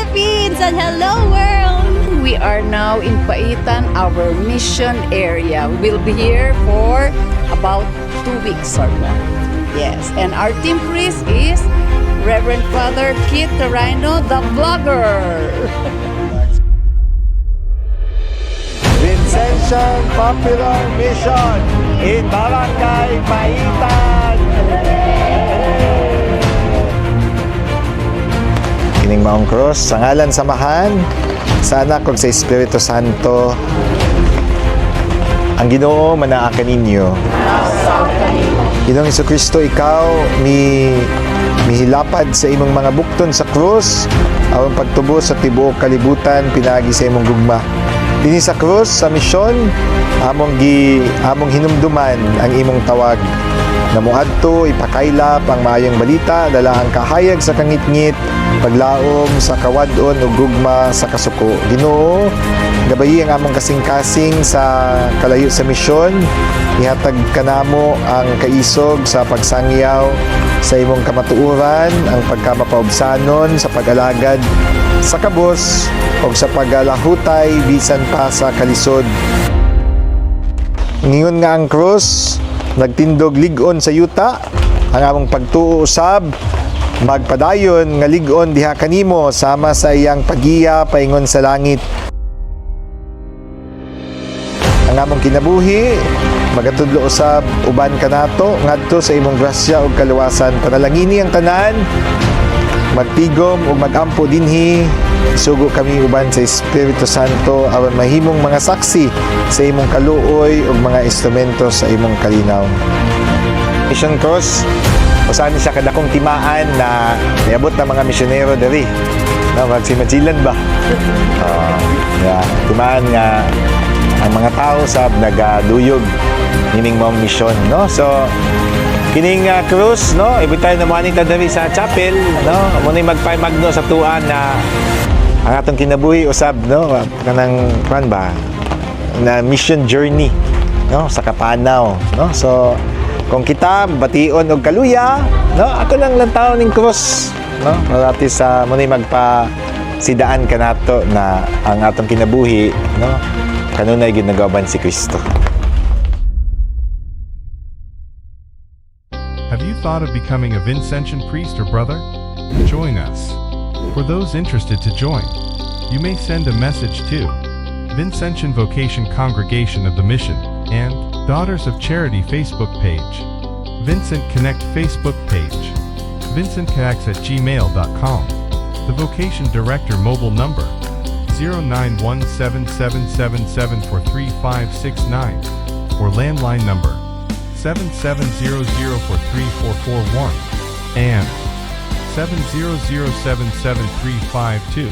Philippines and hello world! We are now in Paitan, our mission area. We'll be here for about 2 weeks or more. Yes, and our team priest is Reverend Father Keith Torino, the vlogger. Vincentian Popular Mission in Barangay Paitan. Kining maong cross, sa ngalan samahan, sa anak kog sa Espiritu Santo, ang Ginoo manaakan ninyo. Ginoong Jesucristo, ikaw mihilapad sa imong mga bukton sa krus, aron pagtubos sa tibuok kalibutan pinagi sa imong gugma. Dinhi sa krus sa misyon among hinumduman ang imong tawag na moadto ipakaylap ang maayong balita, dala ang kahayag sa kangitngit, paglaom sa kawadon ug gugma sa kasuko. Ginoo, gabayi ang among kasing-kasing sa kalayo sa misyon, ihatag kanamo ang kaisog sa pagsangyaw sa imong kamatuoran, ang pagkamapaubsanon sa pag-alagad sa kabos o sa paglalahutay bisan pa sa kalisod. Ngayon nga ang krus nagtindog lig-on sa yuta, ang among pagtuo usab magpadayon nga lig-on diha kanimo sama sa iyang pagiya paingon sa langit. Ang among kinabuhi magatudlo usab uban kanato ngadto sa imong grasya ug kaluwasan. Panalangini ang tanan, magtigom ug magampo dinhi, sugo kami uban sa Espiritu Santo aron mahimong mga saksi sa imong kaluoy ug mga instrumento sa imong kalinaw. Mission Cross, usahan siya kadakong timaan na niabot na mga misyonero diri. No, magsimajilan ba? Timaan nga ang mga tao sa nagaduyog nining mga misyon, no? So kining cruise, no, every time na morning ta diri sa chapel, no, amo ni magpay-magno sa tuan na ang atong kinabuhi usab, no, kanang kuan ba na mission journey, no, sa Kapanaw, no. So kung kita bation og kaluya, no, ako lang lantaw ning cross, no, marati sa mo ni magpa sidaan kanato na ang atong kinabuhi, no, kanunay ginagawan si Kristo. Have you thought of becoming a Vincentian priest or brother? Join us. For those interested to join, you may send a message to Vincentian Vocation Congregation of the Mission and Daughters of Charity Facebook page, Vincent Connect Facebook page, vincentconnects@gmail.com, the Vocation Director mobile number 091777743569 or landline number 7700434441 and 70077352.